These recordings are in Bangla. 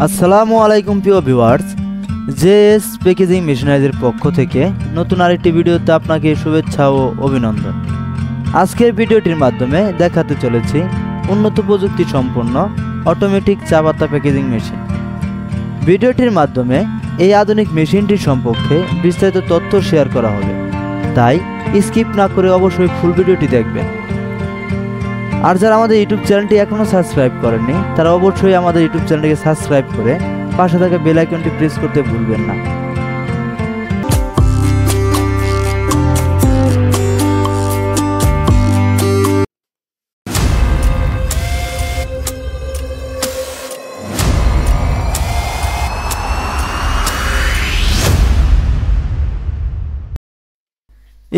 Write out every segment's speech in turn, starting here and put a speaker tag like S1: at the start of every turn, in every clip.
S1: আসসালামু আলাইকুম প্রিয় ভিউয়ার্স, জেএস প্যাকেজিং মেশিনারিজের পক্ষ থেকে নতুন আরেকটি ভিডিওতে আপনাকে শুভেচ্ছা ও অভিনন্দন। আজকের ভিডিওটির মাধ্যমে দেখাতে চলেছি উন্নত প্রযুক্তি সম্পন্ন অটোমেটিক চা পাতা প্যাকেজিং মেশিন। ভিডিওটির মাধ্যমে এই আধুনিক মেশিনটির সম্পর্কে বিস্তারিত তথ্য শেয়ার করা হবে, তাই স্কিপ না করে অবশ্যই ফুল ভিডিওটি দেখবেন। আর যারা আমাদের ইউটিউব চ্যানেলটি এখনও সাবস্ক্রাইব করেননি তারা অবশ্যই আমাদের ইউটিউব চ্যানেলটিকে সাবস্ক্রাইব করে পাশে থাকা বেল আইকনটি প্রেস করতে ভুলবেন না।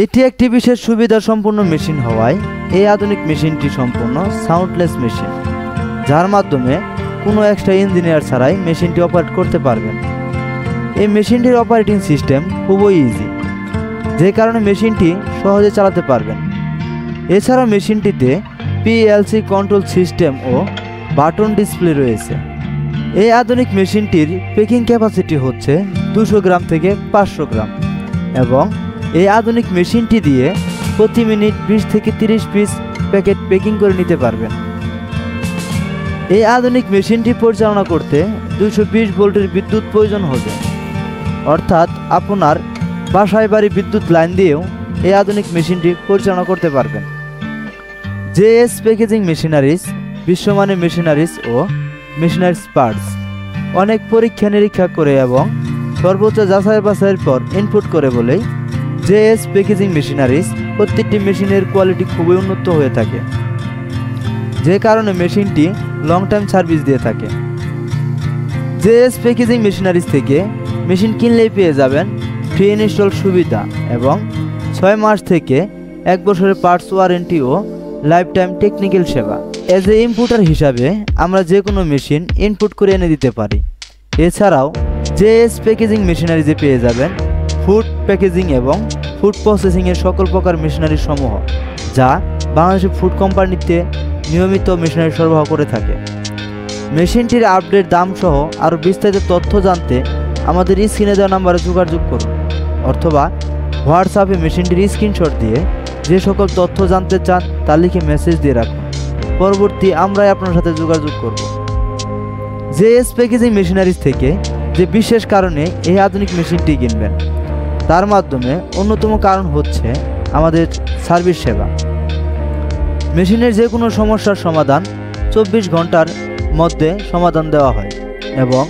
S1: এটি একটি বিশেষ সুবিধা সম্পন্ন মেশিন হওয়ায় এই আধুনিক মেশিনটি সম্পূর্ণ সাউন্ডলেস মেশিন, যার মাধ্যমে কোনো এক্সট্রা ইঞ্জিনিয়ার ছাড়াই মেশিনটি অপারেট করতে পারবেন। এই মেশিনটির অপারেটিং সিস্টেম খুবই ইজি, যে কারণে মেশিনটি সহজে চালাতে পারবেন। এছাড়াও মেশিনটিতে পিএলসি কন্ট্রোল সিস্টেম ও বাটন ডিসপ্লে রয়েছে। এই আধুনিক মেশিনটির প্যাকিং ক্যাপাসিটি হচ্ছে 200 গ্রাম থেকে 500 গ্রাম এবং এই আধুনিক মেশিনটি দিয়ে প্রতি মিনিট 20 থেকে 30 পিস প্যাকেট প্যাকিং করে নিতে পারবেন। এই আধুনিক মেশিনটি পরিচালনা করতে 220 ভোল্টের বিদ্যুৎ প্রয়োজন হবে, অর্থাৎ আপনার বাসায় বাড়ি বিদ্যুৎ লাইন দিয়েও এই আধুনিক মেশিনটি পরিচালনা করতে পারবেন। জেএস প্যাকেজিং মেশিনারিজ বিশ্বমানের মেশিনারিজ ও মেশিনারিজ পার্টস অনেক পরীক্ষা নিরীক্ষা করে এবং সর্বোচ্চ যাচাই বাছাইয়ের পর ইনপুট করে বলেই জেএস প্যাকেজিং মেশিনারিজ প্রত্যেকটি মেশিনের কোয়ালিটি খুবই উন্নত হয়ে থাকে, যে কারণে মেশিনটি লং টাইম সার্ভিস দিয়ে থাকে। জেএস প্যাকেজিং মেশিনারিজ থেকে মেশিন কিনলেই পেয়ে যাবেন ফ্রি ইনস্টল সুবিধা এবং 6 মাস থেকে 1 বছরের পার্টস ওয়ারেন্টি ও লাইফ টাইম টেকনিক্যাল সেবা। এজ এ ইনপুটার হিসাবে আমরা যে কোনো মেশিন ইনপুট করে এনে দিতে পারি। এছাড়াও জেএস প্যাকেজিং মেশিনারিজে পেয়ে যাবেন ফুড প্যাকেজিং এবং ফুড প্রসেসিংয়ের সকল প্রকার মেশিনারি সমূহ, যা বাংলাদেশের ফুড কোম্পানিতে নিয়মিত মেশিনারি সরবরাহ করে থাকে। মেশিনটির আপডেট দাম সহ আরও বিস্তারিত তথ্য জানতে আমাদের স্ক্রিনে দেওয়া নাম্বারে যোগাযোগ করুন, অথবা হোয়াটসঅ্যাপে মেশিনটির স্ক্রিনশট দিয়ে যে সকল তথ্য জানতে চান তা লিখে মেসেজ দিয়ে রাখুন। পরবর্তী আমরাই আপনার সাথে যোগাযোগ করব। জেএস প্যাকেজিং মেশিনারিজ থেকে যে বিশেষ কারণে এই আধুনিক মেশিনটি কিনবেন তার মাধ্যমে অন্যতম কারণ হচ্ছে আমাদের সার্ভিস সেবা। মেশিনের যে কোনো সমস্যার সমাধান 24 ঘন্টার মধ্যে সমাধান দেওয়া হয় এবং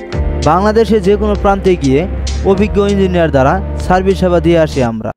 S1: বাংলাদেশে যে কোনো প্রান্তে গিয়ে অভিজ্ঞ ইঞ্জিনিয়ার দ্বারা সার্ভিস সেবা দিয়ে আসি আমরা।